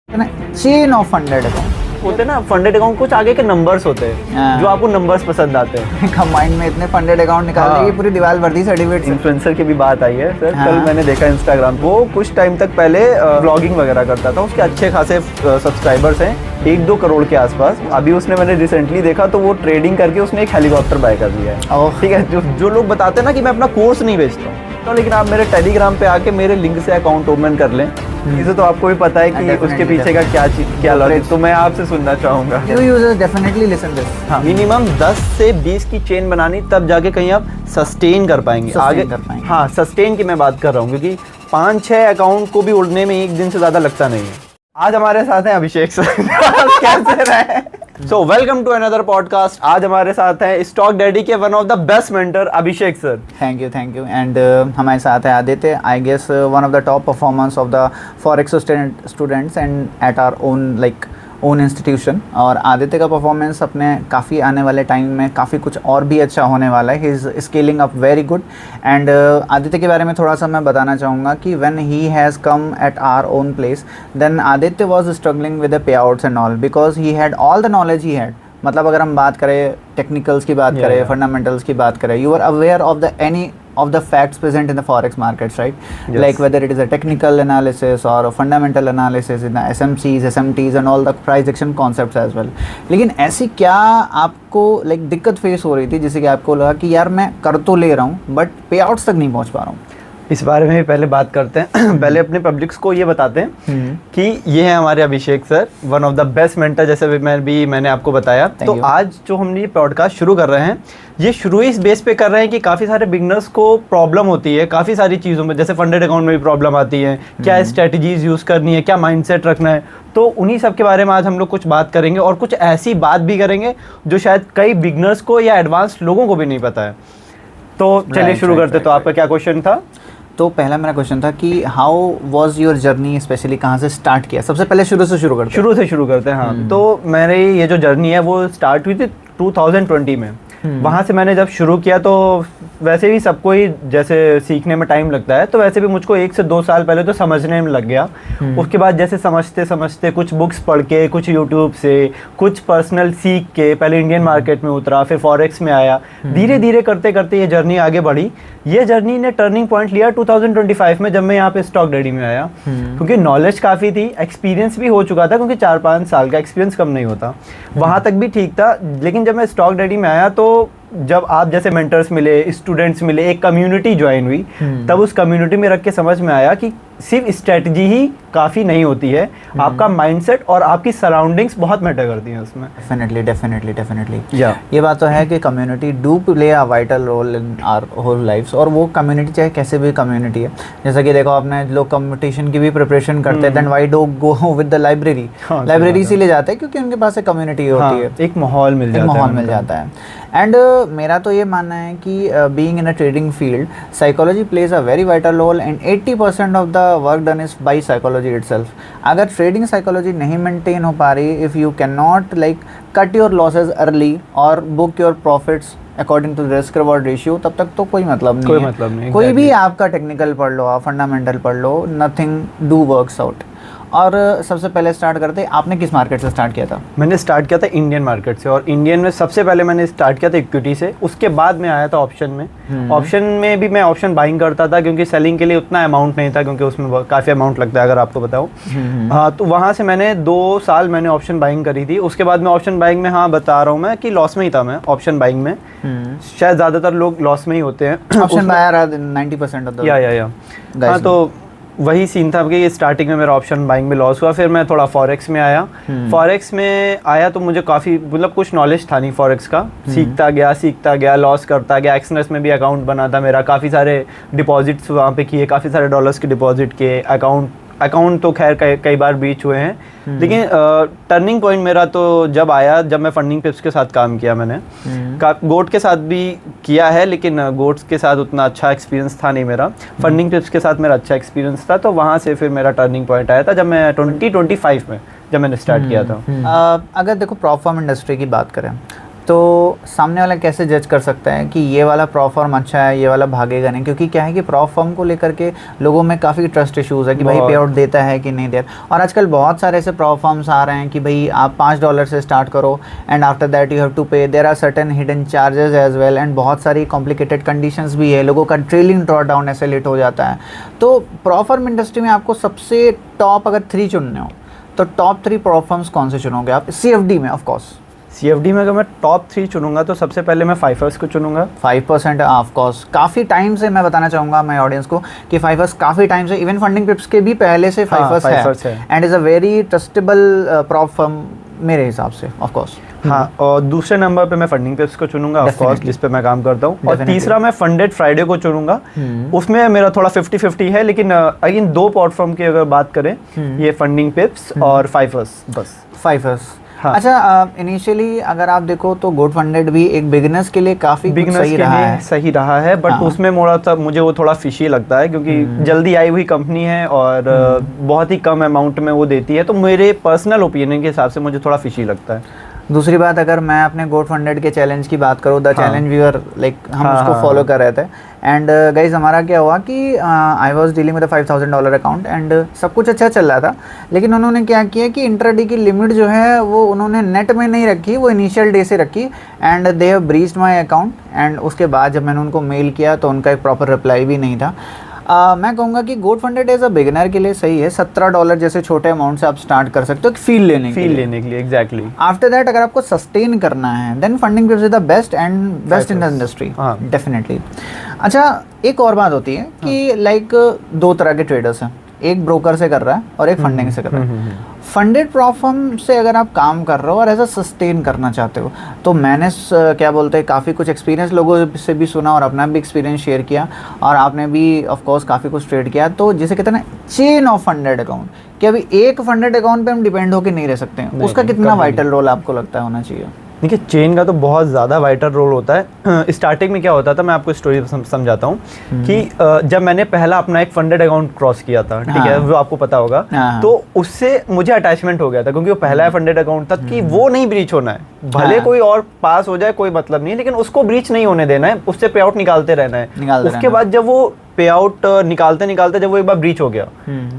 Chain of funded account होते ना, funded account कुछ आगे के नंबर्स होते हैं जो आपको नंबर्स पसंद आते हैं। कंबाइंड में इतने फंडेड अकाउंट निकाल हाँ। देगी पूरी दीवार भर दी सर्टिफिकेट से। इन्फ्लुएंसर की भी बात आई है सर। हाँ। कल मैंने देखा इंस्टाग्राम, वो कुछ टाइम तक पहले व्लॉगिंग वगैरह करता था, उसके अच्छे खासे सब्सक्राइबर्स हैं, 1-2 करोड़ के आसपास। अभी उसने, मैंने रिसेंटली देखा तो वो ट्रेडिंग करके उसने एक हेलीकॉप्टर बाय कर लिया है। ओह। ठीक है, जो लोग बताते हैं ना कि मैं अपना कोर्स नहीं बेचता हूँ, तो लेकिन आप मेरे टेलीग्राम पे आके मेरे लिंक से अकाउंट ओपन कर लें। इसे तो आपको भी पता है कि उसके पीछे का क्या लॉजिक, तो मैं आपसे सुनना चाहूँगा। You users definitely listen this. हाँ, मिनिमम 10 से 20 की चेन बनानी, तब जाके कहीं आप सस्टेन कर पाएंगे आगे। कर पाएंगे। हाँ, सस्टेन की मैं बात कर रहा हूँ, क्योंकि 5-6 अकाउंट को भी उड़ने में एक दिन से ज़्यादा लगता नहीं है। आज हमारे साथ हैं अभिषेक सर। कैसे रहे? So welcome to another podcast. आज हमारे साथ हैं स्टॉक डैडी के one of the best mentor Abhishek sir. Thank you and हमारे साथ है Aditya, I guess one of the top performance of the forex students and at our own institution. और आदित्य का परफॉर्मेंस अपने काफ़ी आने वाले टाइम में काफ़ी कुछ और भी अच्छा होने वाला है। He is scaling up very good. And Aditya के बारे में थोड़ा सा मैं बताना चाहूँगा कि when he has come at our own place, then Aditya was struggling with the payouts and all, because he had all the knowledge he had. मतलब अगर हम बात करें टेक्निकल्स की बात करें, फंडामेंटल्स की बात करें, you are aware of the any of the facts present in the forex markets, right? Yes. Like whether it is a technical analysis or a fundamental analysis in the SMCs, SMTs and all the price action concepts as well. लेकिन ऐसी क्या आपको like दिक्कत face हो रही थी जिससे कि आपको लगा कि यार मैं कर तो ले रहा हूँ बट पे आउट्स तक नहीं पहुँच पा रहा हूँ? इस बारे में भी पहले बात करते हैं। पहले अपने पब्लिक्स को ये बताते हैं कि ये है हमारे Abhishek sir, one of the best mentor, जैसे मैंने आपको बताया। तो आज जो हम ये पॉडकास्ट शुरू कर रहे हैं, ये शुरू इस बेस पे कर रहे हैं कि काफ़ी सारे बिगनर्स को प्रॉब्लम होती है काफ़ी सारी चीज़ों में, जैसे फंडेड अकाउंट में भी प्रॉब्लम आती है, क्या स्ट्रेटजीज यूज़ करनी है, क्या माइंडसेट रखना है। तो उन्हीं सब के बारे में आज हम लोग कुछ बात करेंगे और कुछ ऐसी बात भी करेंगे जो शायद कई बिगनर्स को या एडवांस लोगों को भी नहीं पता है। तो चलिए शुरू करते। तो आपका क्या क्वेश्चन था? तो पहला मेरा क्वेश्चन था कि how was your journey, specially कहाँ से स्टार्ट किया? सबसे पहले शुरू से शुरू करते हैं। हाँ, तो मेरी ये जो जर्नी है वो स्टार्ट हुई थी 2020 में। वहाँ से मैंने जब शुरू किया तो वैसे भी सबको ही जैसे सीखने में टाइम लगता है, तो वैसे भी मुझको 1 से 2 साल पहले तो समझने में लग गया। उसके बाद जैसे समझते समझते कुछ बुक्स पढ़ के, कुछ यूट्यूब से, कुछ पर्सनल सीख के, पहले इंडियन मार्केट में उतरा, फिर फॉरेक्स में आया। धीरे धीरे करते करते ये जर्नी आगे बढ़ी। ये जर्नी ने टर्निंग पॉइंट लिया 2025 में, जब मैं यहाँ पे स्टॉक डैडी में आया, क्योंकि नॉलेज काफ़ी थी, एक्सपीरियंस भी हो चुका था, क्योंकि 4-5 साल का एक्सपीरियंस कम नहीं होता। वहाँ तक भी ठीक था, लेकिन जब मैं स्टॉक डैडी में आया तो जब आप जैसे मेंटर्स मिले, स्टूडेंट्स मिले, एक कम्युनिटी ज्वाइन हुई, तब उस कम्युनिटी में रख के समझ में आया कि सिर्फ स्ट्रेटजी ही काफ़ी नहीं होती है, आपका माइंडसेट और आपकी सराउंडिंग्स बहुत मैटर करती हैं उसमें। डेफिनेटली ये बात तो है कि community do play a vital role in our whole lifes. और वो कम्युनिटी चाहे कैसे भी कम्युनिटी है, जैसा कि देखो आपने लोग कंपटीशन की भी प्रिपरेशन करते हैं, then why do go with the library? Library इसीलिए जाते हैं क्योंकि उनके पास एक कम्युनिटी होती है, एक माहौल मिल जाता है। एंड मेरा तो ये मानना है कि being in a trading field, psychology plays a very vital role and 80% of the work done is by psychology itself. अगर ट्रेडिंग साइकोलॉजी नहीं मेंटेन हो पा रही, if you can not like cut your losses early और book your profits according to risk reward ratio, तब तक तो कोई मतलब नहीं। कोई भी आपका टेक्निकल पढ़ लो, आप फंडामेंटल पढ़ लो, नथिंग डू वर्क्स आउट। और सबसे पहले स्टार्ट करते, आपने किस मार्केट से स्टार्ट किया था? मैंने स्टार्ट किया था इंडियन मार्केट से, और इंडियन में सबसे पहले मैंने स्टार्ट किया था इक्विटी से, उसके बाद मैं आया था ऑप्शन में। ऑप्शन में भी मैं ऑप्शन बाइंग करता था, क्योंकि सेलिंग के लिए उतना अमाउंट नहीं था, क्योंकि उसमें काफ़ी अमाउंट लगता है अगर आपको बताऊँ। हाँ, तो वहाँ से मैंने 2 साल मैंने ऑप्शन बाइंग करी थी। उसके बाद मैं ऑप्शन बाइंग में, हाँ बता रहा हूँ मैं, कि लॉस में ही था मैं ऑप्शन बाइंग में। शायद ज़्यादातर लोग लॉस में ही होते हैं। ऑप्शन बायर 90% ऑफ द या हाँ, तो वही सीन था कि स्टार्टिंग में मेरा ऑप्शन बाइंग में लॉस हुआ। फिर मैं थोड़ा फॉरेक्स में आया। फॉरेक्स में आया तो मुझे काफ़ी, मतलब कुछ नॉलेज था नहीं फॉरेक्स का। सीखता गया, लॉस करता गया। एक्सनेस में भी अकाउंट बना था मेरा, काफ़ी सारे डिपॉजिट्स वहाँ पे किए, काफ़ी सारे डॉलर्स के डिपॉजिट किए। अकाउंट तो खैर कई बार बीच हुए हैं, लेकिन टर्निंग पॉइंट मेरा तो जब आया, जब मैं फंडिंग पिप्स के साथ काम किया। मैंने गोट के साथ भी किया है, लेकिन गोट्स के साथ उतना अच्छा एक्सपीरियंस था नहीं मेरा। फंडिंग पिप्स के साथ मेरा अच्छा एक्सपीरियंस था, तो वहाँ से फिर मेरा टर्निंग पॉइंट आया था जब मैं 2025 में जब मैंने स्टार्ट किया था। अगर देखो प्रॉप फॉर्म इंडस्ट्री की बात करें तो सामने वाला कैसे जज कर सकता है कि ये वाला प्रॉप फर्म अच्छा है, ये वाला भागेगा नहीं? क्योंकि क्या है कि प्रॉप फर्म को लेकर के लोगों में काफ़ी ट्रस्ट इश्यूज़ है कि भाई पे आउट देता है कि नहीं देता। और आजकल बहुत सारे ऐसे प्रॉप फर्म्स आ रहे हैं कि भाई आप $5 से स्टार्ट करो and after that you have to pay, there are certain hidden charges as well, and बहुत सारी कॉम्प्लिकेटेड कंडीशंस भी है, लोगों का ट्रेलिंग ड्रॉ डाउन ऐसे लेट हो जाता है। तो प्रॉप फर्म इंडस्ट्री में आपको सबसे टॉप अगर 3 चुनने हो तो टॉप 3 प्रॉप फर्म्स कौन से चुनोगे आप CFD में? ऑफ कोर्स CFD में अगर मैं टॉप 3 चुनूंगा तो सबसे पहले मैं फाइफर्स को चुनूंगा। 5% ऑफ कोर्स, काफ़ी टाइम से मैं बताना चाहूँगा मैं ऑडियंस को कि फाइफर्स काफ़ी टाइम से, इवन फंडिंग पिप्स के भी पहले से फाइफर्स है and is a very trustable prop firm मेरे हिसाब से, ऑफ कोर्स। हाँ, और दूसरे नंबर पे मैं फंडिंग पिप्स को चुनूंगा ऑफ कोर्स, जिस पे मैं काम करता हूँ। और तीसरा मैं फंडेड फ्राइडे को चुनूंगा। उसमें मेरा थोड़ा 50-50 है, लेकिन अगेन 2 प्लेटफॉर्म की अगर बात करें, ये फंडिंग पिप्स और फाइफर्स, बस फाइफर्स। हाँ। अच्छा, इनिशियली अगर आप देखो तो गोट फंडेड भी एक बिगिनर्स के लिए काफ़ी सही रहा है, बट उसमें मुझे वो थोड़ा फिशी लगता है, क्योंकि जल्दी आई हुई कंपनी है और बहुत ही कम अमाउंट में वो देती है, तो मेरे पर्सनल ओपिनियन के हिसाब से मुझे थोड़ा फिशी लगता है। दूसरी बात, अगर मैं अपने गोट फंडेड के चैलेंज की बात करूँ, द चैलेंज व्यूअर लाइक हम उसको फॉलो कर रहे थे एंड गाइज हमारा क्या हुआ कि I was dealing with $5,000 account and सब कुछ अच्छा चल रहा था, लेकिन उन्होंने क्या किया कि इंट्राडे की लिमिट जो है वो उन्होंने नेट में नहीं रखी, वो इनिशियल डे से रखी and they have breached my account. And उसके बाद जब मैंने उनको मेल किया तो उनका एक प्रॉपर रिप्लाई भी नहीं था। मैं कहूँगा कि गोट फंडेड एज अ बिगिनर के लिए सही है। $17 जैसे छोटे अमाउंट से आप स्टार्ट कर सकते हो फील लेने के लिए। एग्जैक्टली। आफ्टर दैट अगर आपको सस्टेन करना है then Funding Pips is the best and best in the industry, definitely. अच्छा, एक और बात होती है कि लाइक 2 तरह के ट्रेडर्स हैं, एक ब्रोकर से कर रहा है और एक फंडिंग से कर रहा है। फंडेड प्रॉप फर्म से अगर आप काम कर रहे हो और ऐसा सस्टेन करना चाहते हो तो मैंने क्या बोलते हैं काफ़ी कुछ एक्सपीरियंस लोगों से भी सुना और अपना भी एक्सपीरियंस शेयर किया, और आपने भी ऑफ कोर्स काफ़ी कुछ ट्रेड किया। तो जिसे कहते हैं ना चेन ऑफ फंडेड अकाउंट, कि अभी एक फंडेड अकाउंट पे हम डिपेंड होकर नहीं रह सकते हैं, उसका कितना वाइटल रोल आपको लगता है होना चाहिए? देखिए, चेन का तो बहुत ज़्यादा वाइटल रोल होता है। स्टार्टिंग में क्या होता था, मैं आपको स्टोरी समझाता हूँ कि जब मैंने पहला अपना एक फंडेड अकाउंट क्रॉस किया था, ठीक है, वो आपको पता होगा, तो उससे मुझे अटैचमेंट हो गया था, क्योंकि वो पहला फंडेड अकाउंट था कि वो नहीं ब्रीच होना है, भले कोई और पास हो जाए कोई मतलब नहीं, लेकिन उसको ब्रीच नहीं होने देना है, उससे पे आउट निकालते रहना है। उसके बाद जब वो पे आउट निकालते निकालते जब वो एक बार ब्रीच हो गया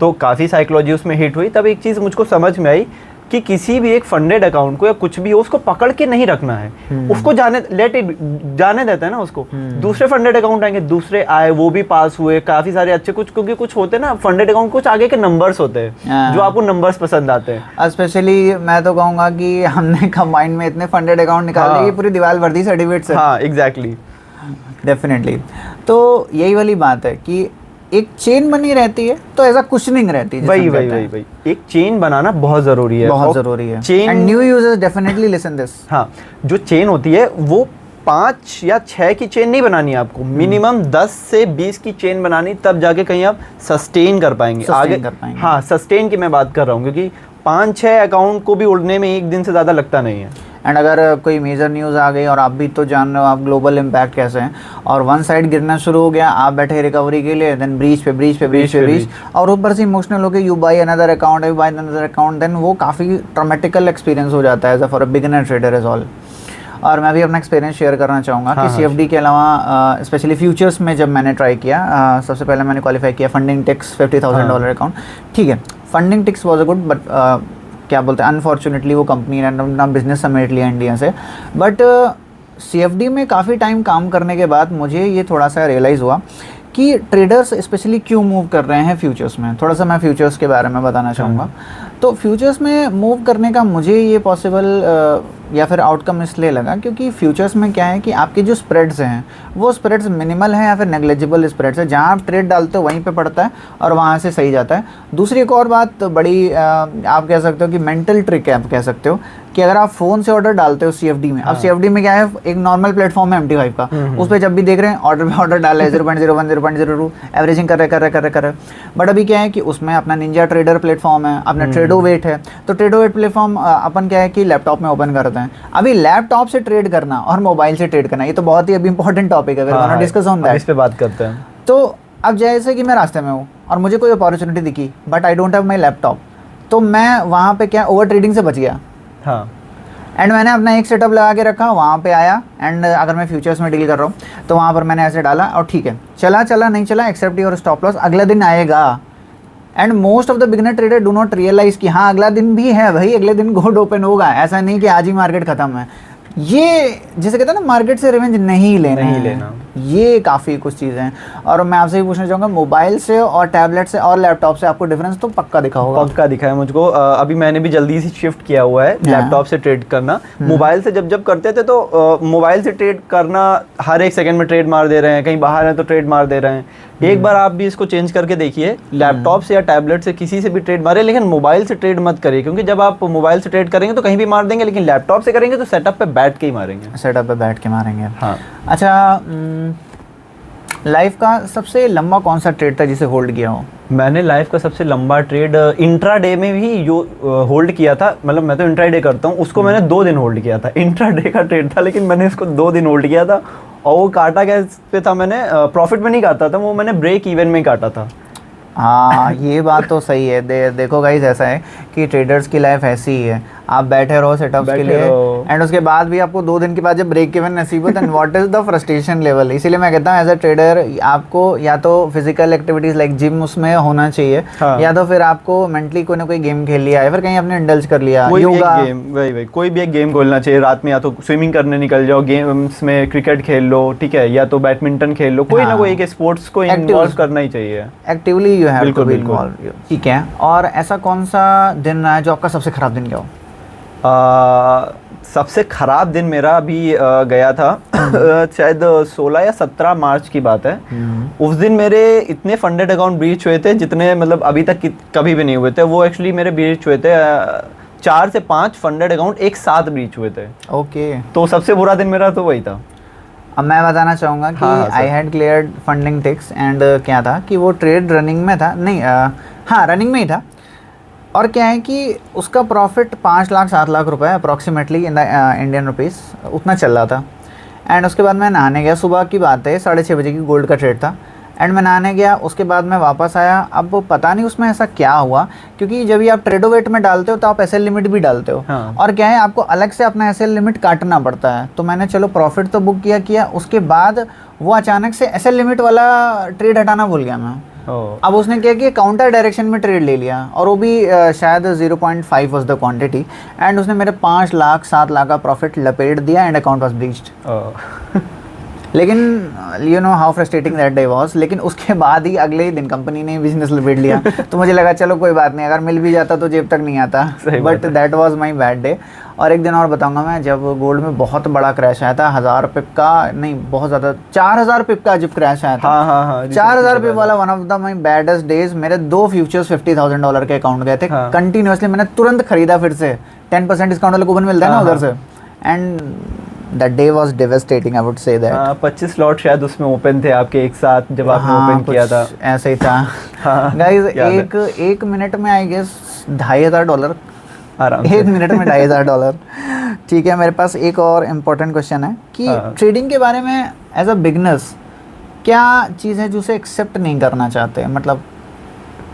तो काफ़ी साइकोलॉजी उसमें हिट हुई। तब एक चीज़ मुझको समझ में आई कि किसी भी एक फंडेड अकाउंट को या कुछ भी हो उसको पकड़ के नहीं रखना है, उसको जाने देते हैं ना उसको। दूसरे फंडेड अकाउंट आएंगे, दूसरे आए, वो भी पास हुए काफी सारे अच्छे, कुछ क्योंकि कुछ होते हैं ना फंडेड अकाउंट, कुछ आगे के नंबर्स होते हैं जो आपको नंबर्स पसंद आते हैं। स्पेशली मैं तो कहूंगा कि हमने कंबाइन में इतने फंडेड अकाउंट निकाल दिए पूरी दीवार भर दी सर्टिफिकेट से। हाँ, एग्जैक्टली, डेफिनेटली। तो यही वाली बात है कि एक चेन बनी रहती है तो ऐसा कुशनिंग रहती है। वही एक चेन बनाना बहुत जरूरी है, बहुत जरूरी है। Chain, and new users definitely listen this. हाँ, जो चेन होती है वो 5 या 6 की चेन नहीं बनानी है आपको, मिनिमम 10 से 20 की चेन बनानी, तब जाके कहीं आप सस्टेन कर पाएंगे, आगे कर पाएंगे। हाँ, सस्टेन की मैं बात कर रहा हूँ, क्योंकि 5-6 अकाउंट को भी उड़ने में एक दिन से ज़्यादा लगता नहीं है। एंड अगर कोई मेजर न्यूज़ आ गई और आप भी तो जान रहे हो आप ग्लोबल इम्पैक्ट कैसे हैं, और वन साइड गिरना शुरू हो गया, आप बैठे रिकवरी के लिए, देन ब्रीच और ऊपर से इमोशनल हो के you buy another account, then वो काफ़ी ट्रॉमेटिकल एक्सपीरियंस हो जाता है as a for a beginner trader is all. और मैं भी अपना एक्सपीरियंस शेयर करना चाहूँगा कि CFD के अलावा स्पेशली फ्यूचर्स में जब मैंने ट्राई किया, सबसे पहले मैंने क्वालिफाई किया फंडिंग टिक्स $50,000 अकाउंट। ठीक है, Funding Ticks was a good, but क्या बोलते हैं, अनफॉर्चुनेटली वो कंपनी ने अपना बिजनेस समेट लिया इंडिया से। बट CFD में काफ़ी टाइम काम करने के बाद मुझे ये थोड़ा सा रियलाइज़ हुआ कि ट्रेडर्स स्पेशली क्यों मूव कर रहे हैं फ्यूचर्स में। थोड़ा सा मैं फ्यूचर्स के बारे में बताना चाहूँगा। तो फ्यूचर्स में मूव करने का मुझे ये पॉसिबल या फिर आउटकम इसलिए लगा क्योंकि फ्यूचर्स में क्या है कि आपकी जो स्प्रेड्स हैं वो स्प्रेड्स मिनिमल हैं या फिर नेग्लिजिबल स्प्रेड्स है, जहाँ आप ट्रेड डालते हो वहीं पे पड़ता है और वहाँ से सही जाता है। दूसरी एक और बात बड़ी आप कह सकते हो कि मेंटल ट्रिक है, आप कह सकते हो कि अगर आप फ़ोन से ऑर्डर डालते हो CFD में, अब CFD में क्या है, एक नॉर्मल प्लेटफॉर्म है MT5 का, उस पर जब भी देख रहे हैं ऑर्डर पे ऑर्डर डाल रहे हैं 0.01 0.02 एवरेजिंग कर रहे। बट अभी क्या है कि उसमें अपना निंजा ट्रेडर प्लेटफॉर्म है, अपना ट्रेडोवेट है, तो ट्रेडोवेट प्लेटफॉर्म अपन क्या है कि लैपटॉप में ओपन करते हैं। अभी लैपटॉप से ट्रेड करना और मोबाइल से ट्रेड करना, ये तो बहुत ही अभी इंपॉर्टेंट टॉपिक है, अगर डिस्कस ऑन दैट, इस पे बात करते हैं। तो अब जैसे कि मैं रास्ते में हूँ और मुझे कोई अपॉर्चुनिटी दिखी but I don't have my laptop, तो मैं वहाँ पे क्या ओवर ट्रेडिंग से बच गया। हाँ, एंड मैंने अपना एक सेटअप लगा के रखा, वहाँ पे आया एंड अगर मैं फ्यूचर्स में डील कर रहा हूँ तो वहाँ पर मैंने ऐसे डाला और ठीक है, चला नहीं चला, एक्सेप्ट योर स्टॉप लॉस, अगला दिन आएगा। And most of the beginner trader do not realise कि हाँ अगला दिन भी है भाई, अगले दिन गोल्ड ओपन होगा, ऐसा नहीं कि आज ही मार्केट खत्म है। ये जैसे कहते हैं ना, मार्केट से रिवेंज नहीं लेना। ये काफ़ी कुछ चीज़ें हैं। और मैं आपसे भी पूछना चाहूँगा, मोबाइल से और टैबलेट से और लैपटॉप से आपको डिफरेंस तो पक्का दिखा होगा। पक्का दिखा है मुझको। अभी मैंने भी जल्दी से शिफ्ट किया हुआ है लैपटॉप से ट्रेड करना। मोबाइल से जब करते थे तो मोबाइल से ट्रेड करना, हर एक सेकंड में ट्रेड मार दे रहे हैं, कहीं बाहर है तो ट्रेड मार दे रहे हैं। एक बार आप भी इसको चेंज करके देखिए, लैपटॉप से या टैबलेट से किसी से भी ट्रेड मारे, लेकिन मोबाइल से ट्रेड मत करिए, क्योंकि जब आप मोबाइल से ट्रेड करेंगे तो कहीं भी मार देंगे, लेकिन लैपटॉप से करेंगे तो सेटअप पे बैठ के ही मारेंगे। सेटअप पे बैठ के मारेंगे। हाँ। अच्छा, लाइफ का सबसे लंबा कौन सा ट्रेड था जिसे होल्ड किया हो? मैंने लाइफ का सबसे लंबा ट्रेड इंट्राडे में भी होल्ड किया था। मतलब मैं तो इंट्राडे करता हूँ, उसको मैंने 2 दिन होल्ड किया था। इंट्राडे का ट्रेड था, लेकिन मैंने इसको 2 दिन होल्ड किया था। और वो काटा कैसे पे था, मैंने प्रॉफिट में नहीं काटा था, वो मैंने ब्रेक इवन में ही काटा था। हाँ, ये बात तो सही है। देखो गाइस, ऐसा है कि ट्रेडर्स की लाइफ ऐसी ही है, आप बैठे रहो सेटअप्स के लिए एंड उसके बाद भी आपको 2 दिन के बाद जब ब्रेक इवन नसीब हो, then what is the frustration level. इसीलिए मैं कहता हूँ एज अ ट्रेडर आपको या तो फिजिकल एक्टिविटीज लाइक जिम उसमें होना चाहिए, हाँ। या तो फिर आपको मेंटली कोई ना कोई गेम खेल लिया या फिर कहीं आपने इंडल्ज कर लिया, कोई योगा, वही कोई भी एक गेम खेलना चाहिए रात में। या तो स्विमिंग करने निकल जाओ, गेम्स में क्रिकेट खेल लो, ठीक है, या तो बैडमिंटन खेल लो, कोई ना कोई एक स्पोर्ट्स को इन्वॉल्व करना ही चाहिए। Actively you have to be बिल्कुल। इन्वॉल्व। ठीक है, और ऐसा कौन सा दिन रहा है जो आपका सबसे खराब दिन गया हो? सबसे ख़राब दिन मेरा अभी गया था शायद 16 या 17 मार्च की बात है। उस दिन मेरे इतने फंडेड अकाउंट ब्रीच हुए थे जितने मतलब अभी तक कभी भी नहीं हुए थे। वो एक्चुअली मेरे ब्रीच हुए थे 4 से 5 फंडेड अकाउंट एक साथ ब्रीच हुए थे। ओके। तो सबसे बुरा दिन मेरा तो वही था। अब मैं बताना चाहूँगा कि I had cleared Funding Ticks and क्या था कि वो ट्रेड रनिंग में था, नहीं हाँ रनिंग में ही था। और क्या है कि उसका प्रॉफिट 5 लाख 7 लाख रुपए approximately in the Indian rupees उतना चल रहा था। एंड उसके बाद मैं नहाने गया, सुबह की बात है, 6:30 बजे की गोल्ड का ट्रेड था। एंड मैं नहाने गया, उसके बाद मैं वापस आया। अब वो पता नहीं उसमें ऐसा क्या हुआ, क्योंकि जब भी आप ट्रेडोवेट में डालते हो तो आप एसएल लिमिट भी डालते हो। हाँ। और क्या है, आपको अलग से अपना एसएल लिमिट काटना पड़ता है। तो मैंने चलो प्रॉफिट तो बुक किया, उसके बाद वो अचानक से एसएल लिमिट वाला ट्रेड हटाना भूल गया मैं। अब उसने क्या किया, काउंटर डायरेक्शन में ट्रेड ले लिया, और वो भी शायद 0.5 वाज द क्वांटिटी। एंड उसने मेरे 5 लाख 7 लाख का प्रॉफिट लपेट दिया एंड अकाउंट वाज ब्रीच्ड। लेकिन you know how frustrating that day was. लेकिन उसके बाद ही अगले ही दिन कंपनी ने बिजनेस लपेट लिया तो मुझे लगा चलो कोई बात नहीं, अगर मिल भी जाता तो जेब तक नहीं आता। But that was my bad day. और एक दिन और बताऊंगा मैं, जब गोल्ड में बहुत बड़ा क्रैश आया था, 1000 पिप का नहीं, बहुत ज़्यादा 4000 पिप का जब क्रैश आया था। हाँ, 4000 पिप वाला one of the my baddest days. मेरे 2 फ्यूचर्स $50,000 के अकाउंट गए थे कंटिन्यूसली। मैंने तुरंत खरीदा, फिर से 10% डिस्काउंट वाला कूपन मिलता है ना उधर से। And that day was devastating, I would say that. 25 slot शायद उसमें ओपन थे आपके एक साथ जब आपने ओपन किया था। ऐसे ही था। गाइस एक मिनट में आई गेस $2,500 आराम एक मिनट में $2,500। ठीक है, मेरे पास एक और इम्पोर्टेंट क्वेश्चन है कि ट्रेडिंग के बारे में एज अ बिगनर्स क्या चीज़ है जो उसे एक्सेप्ट नहीं करना चाहते? मतलब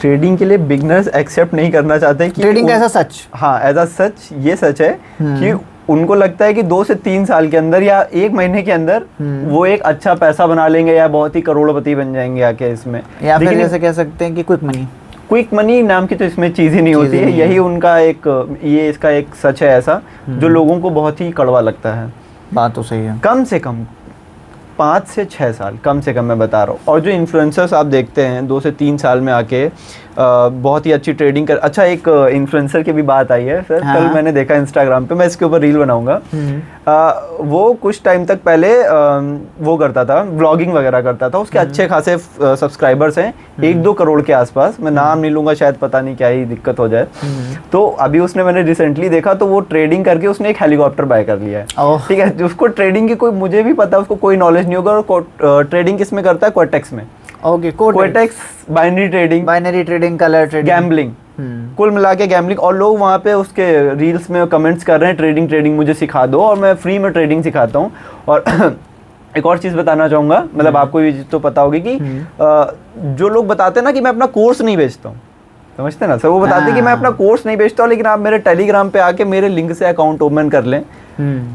ट्रेडिंग के लिए बिगनर्स एक्सेप्ट नहीं करना चाहते कि ट्रेडिंग एज अ सच। हाँ, एज अ सच ये सच है कि उनको लगता है कि 2 से 3 साल के अंदर या 1 महीने के अंदर वो एक अच्छा पैसा बना लेंगे या बहुत ही करोड़पति बन जाएंगे आके इसमें। या फिर जैसे कह सकते हैं कि क्विक मनी नाम की तो इसमें चीज़ ही नहीं होती है। यही उनका ये इसका एक सच है ऐसा, जो लोगों को बहुत ही कड़वा लगता है। बात तो सही है। कम से कम 5 से 6 साल कम से कम मैं बता रहा हूँ। और जो इन्फ्लुएंसर्स आप देखते हैं 2 से 3 साल में आके बहुत ही अच्छी ट्रेडिंग कर। अच्छा, एक इन्फ्लुएंसर की भी बात आई है सर। हाँ। कल मैंने देखा इंस्टाग्राम पे, मैं इसके ऊपर रील बनाऊंगा। वो कुछ टाइम तक पहले वो करता था, व्लॉगिंग वगैरह करता था। उसके अच्छे खासे सब्सक्राइबर्स हैं, 1-2 करोड़ के आसपास। मैं नाम नहीं लूंगा, शायद पता नहीं क्या ही दिक्कत हो जाए। तो अभी उसने, मैंने रिसेंटली देखा तो वो ट्रेडिंग करके उसने एक हेलीकॉप्टर बाय कर लिया है। ठीक है, उसको ट्रेडिंग की कोई, मुझे भी पता, उसको कोई नॉलेज नहीं होगा। और ट्रेडिंग किस में करता है? कोटेक्स में। Okay, Quotex, binary trading, colour trading, gambling, कुल मिला के गैम्बलिंग। और लोग वहाँ पे उसके रील्स में कमेंट्स कर रहे हैं, ट्रेडिंग मुझे सिखा दो। और मैं फ्री में ट्रेडिंग सिखाता हूँ। और एक और चीज़ बताना चाहूँगा, मतलब आपको ये तो पता होगी कि जो लोग बताते हैं ना कि मैं अपना कोर्स नहीं बेचता हूँ, समझते ना सर, वो बताते हैं कि मैं अपना कोर्स नहीं बेचता हूँ, लेकिन आप मेरे टेलीग्राम पे आके मेरे लिंक से अकाउंट ओपन कर लें।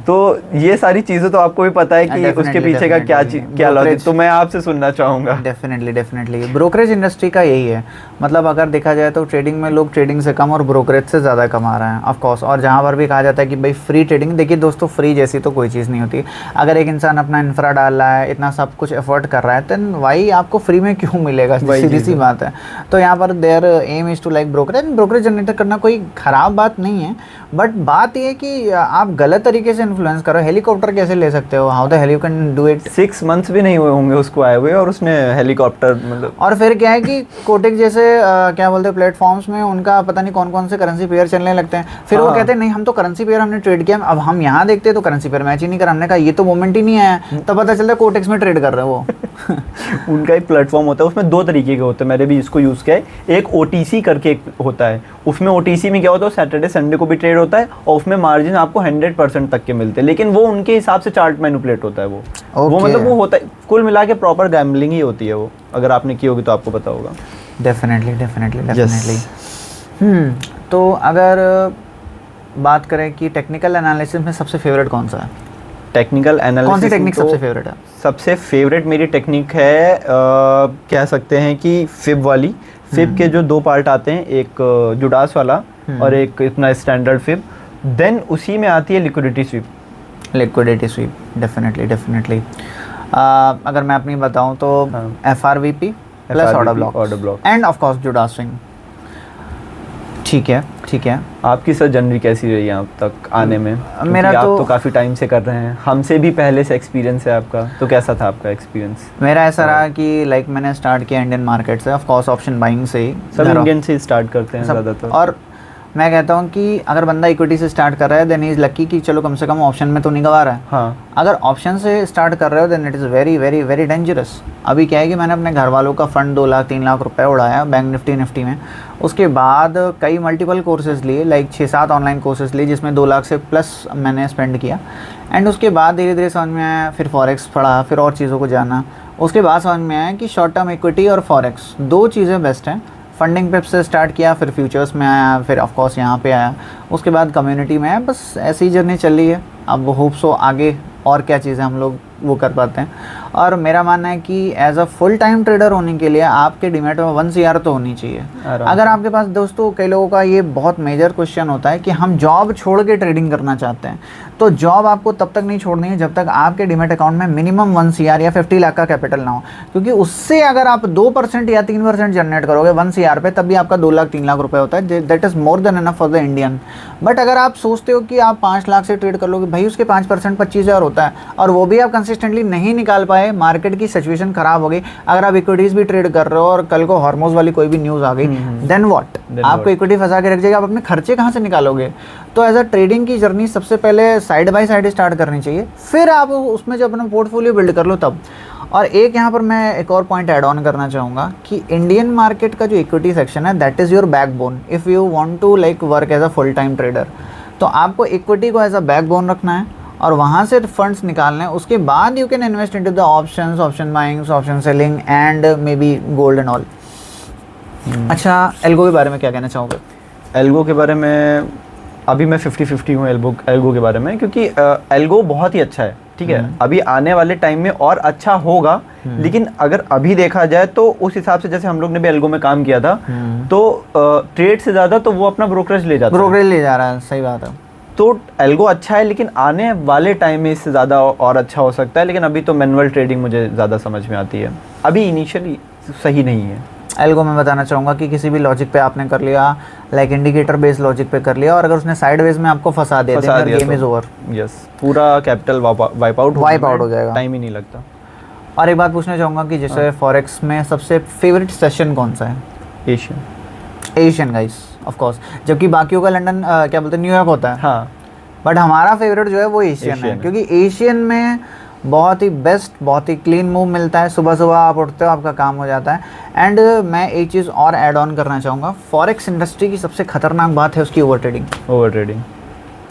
तो ये सारी चीजें तो आपको भी पता है कि उसके पीछे का क्या लॉजिक, तो मैं आपसे सुनना चाहूंगा। डेफिनेटली ब्रोकरेज इंडस्ट्री का यही है, मतलब अगर देखा जाए तो ट्रेडिंग में लोग ट्रेडिंग से कम और ब्रोकरेज से ज़्यादा कमा रहे हैं ऑफ कोर्स। और जहाँ पर भी कहा जाता है कि भाई फ्री ट्रेडिंग, देखिए दोस्तों फ्री जैसी तो कोई चीज़ नहीं होती। अगर एक इंसान अपना इंफ्रा डाल रहा है, इतना सब कुछ एफर्ट कर रहा है, देन वाई आपको फ्री में क्यों मिलेगा, सीधी सी बात है। तो यहाँ पर their aim is to like brokerage generate करना कोई ख़राब बात नहीं है, बट बात ये है कि आप गलत तरीके से इन्फ्लुएंस करो। हेलीकॉप्टर कैसे ले सकते हो, how the hell you can do it. 6 months भी नहीं हुए होंगे उसको आए हुए और उसने हेलीकॉप्टर मतलब। और फिर क्या है कि कोटेक जैसे क्या बोलते हैं प्लेटफॉर्म्स में उनका पता नहीं कौन कौन से करेंसी पेयर चलने लगते हैं, फिर वो कहते हैं नहीं हम तो करेंसी पेयर हमने ट्रेड किया, अब हम यहाँ देखते हैं तो करेंसी पेयर मैच ही नहीं करा। हमने कहा ये तो मोमेंट ही नहीं आया, तब पता चलता है कोटेक्स में ट्रेड कर रहे हैं वो। उनका एक प्लेटफॉर्म होता है, उसमें 2 तरीके के होते हैं, मैंने भी इसको यूज़ किया है। एक OTC करके एक होता है, उसमें OTC में क्या होता है, सैटरडे संडे को भी ट्रेड होता है और उसमें मार्जिन आपको 100% तक के मिलते हैं, लेकिन वो उनके हिसाब से चार्ट मैनिपुलेट होता है वो मतलब वो होता है, कुल मिला के प्रॉपर गैम्बलिंग ही होती है वो। अगर आपने की होगी तो आपको पता होगा। डेफिनेटली। तो अगर बात करें कि टेक्निकल एनालिसिस में सबसे फेवरेट कौन सा है? टेक्निकल एनालिसिस कौन सी टेक्निक सबसे फेवरेट है? सबसे फेवरेट मेरी टेक्निक है कह सकते हैं कि फिब वाली। फिब के जो 2 पार्ट आते हैं, एक जुडास वाला और एक इतना स्टैंडर्ड फिब, देन उसी में आती है लिक्विडिटी स्वीप। डेफिनेटली। अगर मैं अपनी बताऊं तो FRVP plus order block end of course Judas swing. ठीक है। आपकी सर जर्नी कैसी रही है अब तक आने में? मेरा आप तो काफ़ी टाइम से कर रहे हैं, हमसे भी पहले से एक्सपीरियंस है आपका, तो कैसा था आपका एक्सपीरियंस? मेरा ऐसा रहा कि लाइक मैंने स्टार्ट किया इंडियन मार्केट से, ऑफ कोर्स ऑप्शन बाइंग से ही। सब इंडियन से स्टार्ट करते हैं ज़्यादातर। और मैं कहता हूँ कि अगर बंदा इक्विटी से स्टार्ट कर रहा है देन इज़ लकी कि चलो कम से कम ऑप्शन में तो नहीं गवा रहा है। हाँ। अगर ऑप्शन से स्टार्ट कर रहे हो then it is very dangerous. अभी क्या है कि मैंने अपने घर वालों का फंड 2 लाख 3 लाख रुपए उड़ाया बैंक निफ्टी में। उसके बाद कई मल्टीपल कोर्सेज लिए, लाइक 6-7 ऑनलाइन कोर्सेज लिए जिसमें 2 लाख से प्लस मैंने स्पेंड किया। एंड उसके बाद धीरे धीरे समझ में आया, फिर फॉरेक्स पढ़ा, फिर और चीज़ों को जाना। उसके बाद समझ में आया कि शॉर्ट टर्म इक्विटी और फॉरेक्स 2 चीज़ें बेस्ट हैं। फंडिंग पेप से स्टार्ट किया, फिर फ्यूचर्स में आया, फिर ऑफ कोर्स यहाँ पे आया, उसके बाद कम्युनिटी में आया। बस ऐसी जर्नी चल रही है। अब होप सो आगे और क्या चीज़ें हम लोग वो कर पाते हैं। और मेरा मानना है कि as a full time trader होने के लिए आपके डीमैट में 1 CR तो होनी चाहिए। अगर आपके पास दोस्तों, कई लोगों का ये बहुत मेजर क्वेश्चन होता है कि हम जॉब छोड़ के ट्रेडिंग करना चाहते हैं, तो जॉब आपको तब तक नहीं छोड़नी है जब तक आपके डीमैट अकाउंट में मिनिमम 1 CR या 50 लाख का कैपिटल ना हो। क्योंकि उससे अगर आप 2% या 3% जनरेट करोगे 1 CR पे, तब भी आपका 2 लाख 3 लाख रुपए होता है। That is more than enough for the Indian. But अगर आप सोचते हो कि आप 5 लाख से ट्रेड कर लोगे, भाई उसके 5% 25,000 होता है, और वो भी आप कंसिस्टेंटली नहीं निकाल पाए, मार्केट की सिचुएशन खराब हो गई। अगर आप इक्विटीज भी ट्रेड कर रहे हो और कल को हार्मोज वाली कोई भी न्यूज़ आ गई, देन व्हाट? आपको इक्विटी फंसा के रख जाएगा, आप अपने खर्चे कहाँ से निकालोगे? तो एज अ ट्रेडिंग की जर्नी सबसे पहले साइड बाय साइड स्टार्ट करनी चाहिए, फिर आप उसमें जो अपना पोर्टफोलियो बिल्ड कर लो तब। और एक यहाँ पर मैं एक और पॉइंट ऐड ऑन करना चाहूँगा कि इंडियन मार्केट का जो इक्विटी सेक्शन है, that is your backbone if you want to like work as a full time trader. तो आपको इक्विटी को एज अ बैकबोन रखना है और वहाँ से फंड्स निकालने हैं। उसके बाद you can invest into the options, option buyings, option selling and may be gold and all. अच्छा, एल्गो के बारे में क्या कहना चाहोगे? एल्गो के बारे में अभी मैं 50-50 हूँ एल्गो के बारे में, क्योंकि एल्गो बहुत ही अच्छा है, ठीक है। अभी आने वाले टाइम में और अच्छा होगा, लेकिन अगर अभी देखा जाए तो उस हिसाब से, जैसे हम लोग ने भी एल्गो में काम किया था, तो ट्रेड से ज़्यादा तो वो अपना ब्रोकरेज ले जाता है। ब्रोकरेज ले जा रहा है, सही बात है। तो एल्गो अच्छा है, लेकिन आने वाले टाइम में इससे ज़्यादा और अच्छा हो सकता है। लेकिन अभी तो मैनुअल ट्रेडिंग मुझे ज़्यादा समझ में आती है, अभी इनिशियली सही नहीं है। एल्गो में बताना चाहूँगा कि किसी भी लॉजिक पे आपने कर लिया, लाइक इंडिकेटर बेस्ड लॉजिक पे कर लिया, और अगर उसने साइडवेज में आपको फंसा दिया, गेम इज ओवर। यस, पूरा कैपिटल वाइप आउट हो जाएगा, टाइम ही नहीं लगता। और एक बात पूछना चाहूँगा कि जैसे फॉरेक्स में सबसे फेवरेट सेशन कौन सा है? Asian guys, of course. जबकि बाकियों का लंदन क्या बोलते हैं, न्यूयॉर्क होता है। हाँ, बट हमारा फेवरेट जो है वो एशियन है, क्योंकि एशियन में बहुत ही बेस्ट, बहुत ही क्लीन मूव मिलता है। सुबह सुबह आप उठते हो, आपका काम हो जाता है। एंड मैं एक चीज़ और ऐड ऑन करना चाहूँगा, फॉरेक्स इंडस्ट्री की सबसे खतरनाक बात है उसकी ओवर ट्रेडिंग।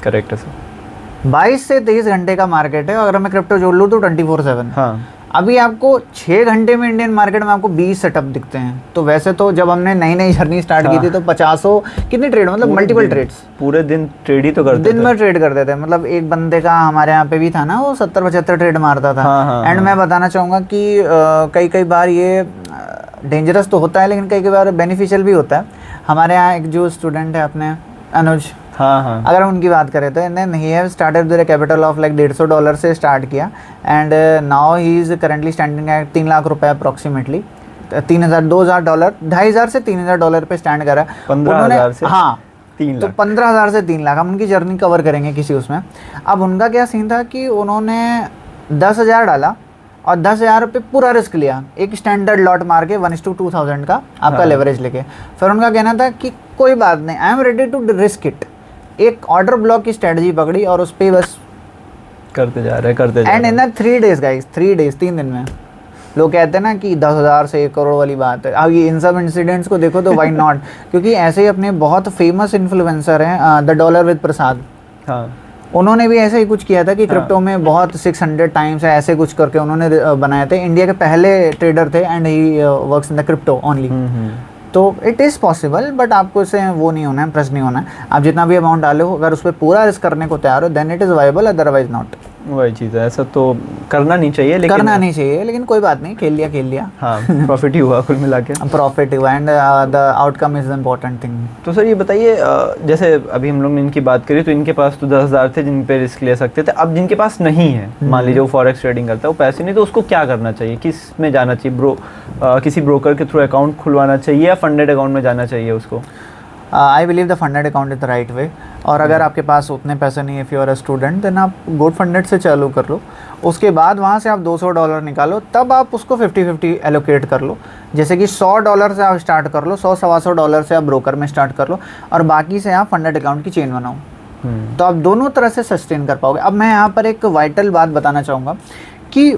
करेक्ट है सर। 22 से 23 घंटे का मार्केट है, अगर मैं क्रिप्टो जोड़ लूँ तो 24/7। हाँ। अभी आपको 6 घंटे में इंडियन मार्केट में आपको 20 सेटअप दिखते हैं। तो वैसे तो जब हमने नई नई जर्नी स्टार्ट की थी तो 50 कितने ट्रेड, मतलब मल्टीपल ट्रेड्स, पूरे दिन ट्रेड ही तो करते थे। दिन में ट्रेड करते थे। मतलब एक बंदे का हमारे यहाँ पे भी था ना, वो 70-75 ट्रेड मारता था। एंड मैं बताना चाहूँगा कि कई कई बार ये डेंजरस तो होता है, लेकिन कई कई बार बेनिफिशियल भी होता है। हमारे यहाँ एक जो स्टूडेंट है अपने अनुज, अगर हम उनकी बात करें तो then he have started with a capital of like $150 से स्टार्ट किया and now he is currently standing at 3 lakh रुपए अप्रोक्सीमेटली, $2,000 $2,500 से $3,000 पे स्टैंड करा। 15,000 से हाँ 3 लाख, तो 15,000 से 3 लाख हम उनकी जर्नी कवर करेंगे किसी उसमें। अब उनका क्या सीन था कि उन्होंने 10,000 डाला और 10,000 पे पूरा रिस्क लिया, एक स्टैंडर्ड लॉट मार के 1:2000 का आपका लेवरेज लेके। फिर उनका कहना था कि कोई बात नहीं, I am ready to risk it. एक ऑर्डर ब्लॉक की स्ट्रेटजी पकड़ी और उस पर बस करते जा रहे and in 3 days guys, 3 days 3 दिन में। लोग कहते हैं ना कि 10,000 से 1 करोड़ वाली बात है। अब ये इन सब इंसिडेंट्स को देखो तो वाई नॉट, क्योंकि ऐसे ही अपने बहुत फेमस इन्फ्लुएंसर हैं द डॉलर विद प्रसाद, उन्होंने भी ऐसे ही कुछ किया था कि क्रिप्टो में बहुत 600 टाइम्स है ऐसे कुछ करके उन्होंने बनाए थे। इंडिया के पहले ट्रेडर थे and he works in the crypto only. तो इट इज़ पॉसिबल, बट आपको इससे वो नहीं होना है, प्रेस नहीं होना है। आप जितना भी अमाउंट डालो, अगर उस पर पूरा रिस्क करने को तैयार हो then it is viable, otherwise not. वही चीज़ है, ऐसा तो करना नहीं चाहिए, लेकिन करना नहीं चाहिए, लेकिन कोई बात नहीं, खेल लिया। हाँ, प्रॉफिट ही हुआ कुल मिला के, प्रॉफिट हुआ and the outcome is important thing. तो सर ये बताइए, जैसे अभी हम लोग ने इनकी बात करी तो इनके पास तो 10,000 थे जिन पे रिस्क ले सकते थे। अब जिनके पास नहीं है, मान लीजिए वो फॉरेक्स ट्रेडिंग करता है, वो पैसे नहीं, तो उसको क्या करना चाहिए, किस में जाना चाहिए? किसी ब्रोकर के थ्रू अकाउंट खुलवाना चाहिए या फंडेड अकाउंट में जाना चाहिए उसको? I believe the funded account is the right way. और अगर आपके पास उतने पैसे नहीं है, if you are a student, then आप गोल्ड फंडेड से चालू कर लो। उसके बाद वहाँ से आप $200 निकालो, तब आप उसको 50-50 एलोकेट कर लो। जैसे कि $100 से आप स्टार्ट कर लो, $100-125 से आप ब्रोकर में स्टार्ट कर लो, और बाकी से आप फंडेड अकाउंट की चेन बनाओ। तो आप दोनों तरह से सस्टेन कर पाओगे। अब मैं यहाँ पर एक वाइटल बात बताना चाहूँगा कि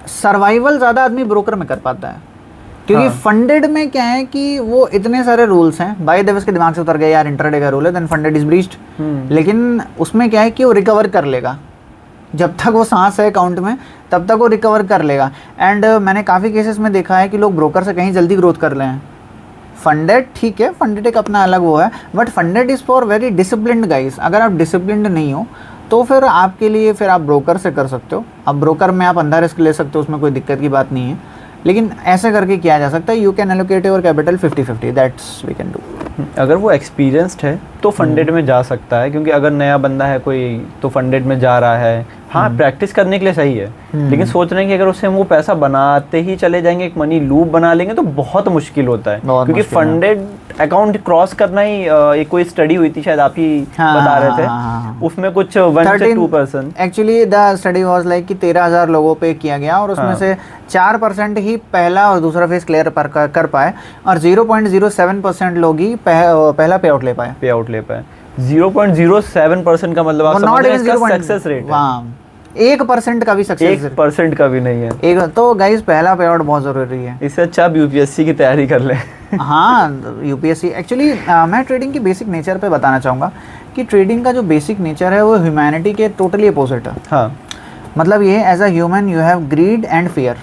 सर्वाइवल ज़्यादा आदमी ब्रोकर में कर पाता है, क्योंकि फंडेड में क्या है कि वो इतने सारे रूल्स हैं, बाय द वे उसके दिमाग से उतर गया यार इंट्राडे का रूल है, देन फंडेड इज ब्रीच्ड। लेकिन उसमें क्या है कि वो रिकवर कर लेगा, जब तक वो सांस है अकाउंट में तब तक वो रिकवर कर लेगा। एंड मैंने काफ़ी केसेस में देखा है कि लोग ब्रोकर से कहीं जल्दी ग्रोथ कर रहे हैं। फंडेड ठीक है, फंडेड एक अपना अलग वो है, but funded is for very disciplined guys. अगर आप डिसिप्लिन्ड नहीं हो तो फिर आपके लिए फिर आप ब्रोकर से कर सकते हो। अब ब्रोकर में आप अंधा रिस्क ले सकते हो, उसमें कोई दिक्कत की बात नहीं है, लेकिन ऐसे करके किया जा सकता है। You can allocate your capital 50-50, that's we can do. अगर वो एक्सपीरियंस्ड है तो फंडेड में जा सकता है, क्योंकि अगर नया बंदा है कोई तो फंडेड में जा रहा है, हाँ प्रैक्टिस करने के लिए सही है, लेकिन सोच रहे हैं कि अगर उससे हम वो पैसा बनाते ही चले जाएंगे, एक मनी लूप बना लेंगे, तो बहुत मुश्किल होता है। क्योंकि फंडेड अकाउंट क्रॉस करना ही एक कोई स्टडी हुई थी, शायद आप ही बता रहे थे, उसमें कुछ 1 से 2%। Actually the study was like कि 13,000 लोगों पे किया गया और उसमें से 4% ही पहला और दूसरा फेज क्लियर कर पाए और 0.07% लोग ही पहला पे आउट ले पाए। 0.07% का मतलब आप समझ रहे हैं इसका सक्सेस रेट है। 1% का भी सक्सेस, 1% का भी नहीं है। एक तो गाइस पहला पे आउट बहुत जरूरी है। इससे अच्छा आप यूपीएससी की तैयारी कर लें। हाँ यूपीएससी एक्चुअली मैं ट्रेडिंग की बेसिक नेचर पे बताना चाहूँगा कि ट्रेडिंग का जो बेसिक नेचर है वो ह्यूमैनिटी के टोटली अपोजिट है। हाँ, मतलब ये as a human you have greed and fear,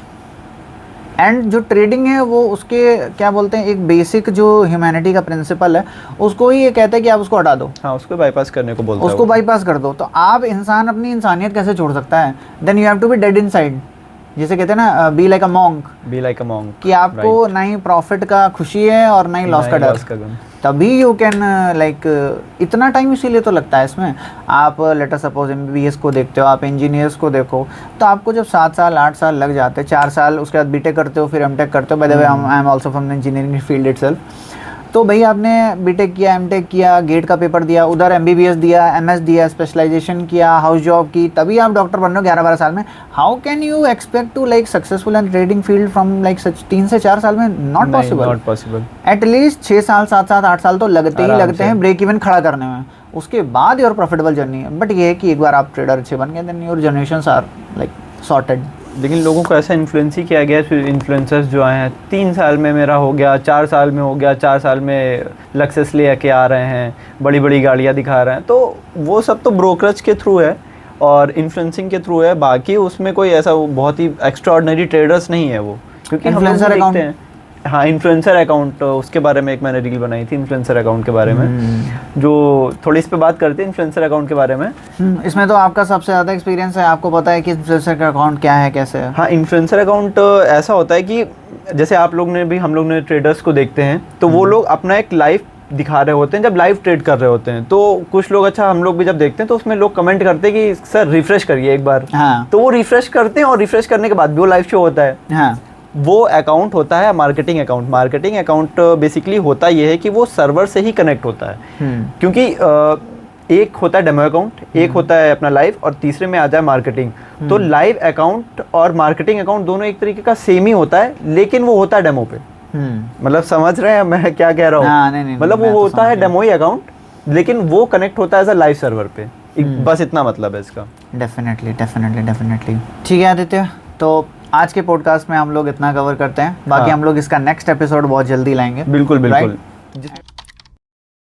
and जो ट्रेडिंग है वो उसके क्या बोलते हैं, एक बेसिक जो ह्यूमैनिटी का प्रिंसिपल है उसको ही ये कहता है कि आप उसको हटा दो। हाँ, उसको बाईपास करने को बोलता है, उसको बाईपास कर दो। तो आप इंसान अपनी इंसानियत कैसे छोड़ सकता है? Then you have to be dead inside, जिसे कहते हैं ना बी लाइक अ मॉन्क, कि आपको ना ही प्रॉफिट का खुशी है और ना ही लॉस का डर, तभी यू कैन लाइक इतना टाइम इसीलिए तो लगता है इसमें। आप लेट अस सपोज MBBS को देखते हो, आप इंजीनियर्स को देखो, तो आपको जब 7 साल 8 साल लग जाते हैं, 4 साल उसके बाद बीटेक करते हो, फिर एमटेक करते हो। By the way I am also from the engineering field itself. तो भाई आपने बीटेक किया, एमटेक किया, गेट का पेपर दिया, उधर MBBS दिया, MS दिया, स्पेशलाइजेशन किया, हाउस जॉब की, तभी आप डॉक्टर बन रहे हो 11-12 साल में। How can you expect to like successful in trading field from like such 3 से 4 साल में? Not possible. एटलीस्ट 6 साल 7-7 8 साल तो लगते ही लगते हैं ब्रेक इवन खड़ा करने में, उसके बाद योर प्रॉफिटेबल जर्नी है। बट ये है कि एक बार आप ट्रेडर अच्छे बन गए then your generations are like sorted. लेकिन लोगों को ऐसा इन्फ्लुएंस ही किया गया, फिर इन्फ्लुएंसर्स जो आए हैं 3 साल में मेरा हो गया, 4 साल में हो गया, 4 साल में लक्सेस ले के आ रहे हैं, बड़ी बड़ी गाड़ियाँ दिखा रहे हैं, तो वो सब तो ब्रोकरेज के थ्रू है। और इन्फ्लुएंसिंग के थ्रू है, बाकी उसमें कोई ऐसा बहुत ही एक्स्ट्राऑर्डिनरी ट्रेडर्स नहीं है वो, क्योंकि हम लोग Influencer account? देखते हैं। हाँ, इन्फ्लुएंसर अकाउंट, उसके बारे में एक मैंने रील बनाई थी इन्फ्लुएंसर अकाउंट के बारे में, जो थोड़ी इस पे बात करते हैं इन्फ्लुएंसर अकाउंट के बारे में। इसमें तो आपका सबसे ज़्यादा एक्सपीरियंस है, आपको पता है कि इन्फ्लुएंसर का अकाउंट क्या है, कैसे है। हाँ, इन्फ्लुएंसर अकाउंट ऐसा होता है कि जैसे आप लोग ने भी, हम लोग ने ट्रेडर्स को देखते हैं तो वो लोग अपना एक लाइव दिखा रहे होते हैं जब लाइव ट्रेड कर रहे होते हैं, तो कुछ लोग, अच्छा हम लोग भी जब देखते हैं तो उसमें लोग कमेंट करते हैं कि सर रिफ्रेश करिए एक बार। हाँ तो वो रिफ्रेश करते हैं और रिफ्रेश करने के बाद भी वो लाइव शो होता है। हाँ वो अकाउंट होता है marketing account. Marketing account basically होता ये है कि वो सर्वर से ही कनेक्ट होता है, क्योंकि एक होता है डेमो अकाउंट, एक होता है अपना लाइव, और तीसरे में आ जाए मार्केटिंग। तो लाइव अकाउंट और मार्केटिंग अकाउंट दोनों एक तरीके का सेम ही होता है, लेकिन वो होता है डेमो पे। मतलब समझ रहे हैं मैं क्या कह रहा हाँ, हूँ? नहीं, मतलब मैं वो तो होता है समझ गया। डेमो ही अकाउंट, लेकिन वो कनेक्ट होता है एज अ लाइव सर्वर पे। बस इतना मतलब है इसका। Definitely definitely definitely. ठीक है आदित्य, तो आज के पॉडकास्ट में हम लोग इतना कवर करते हैं, बाकी हाँ। हम लोग इसका नेक्स्ट एपिसोड बहुत जल्दी लाएंगे। बिल्कुल बिल्कुल। Right?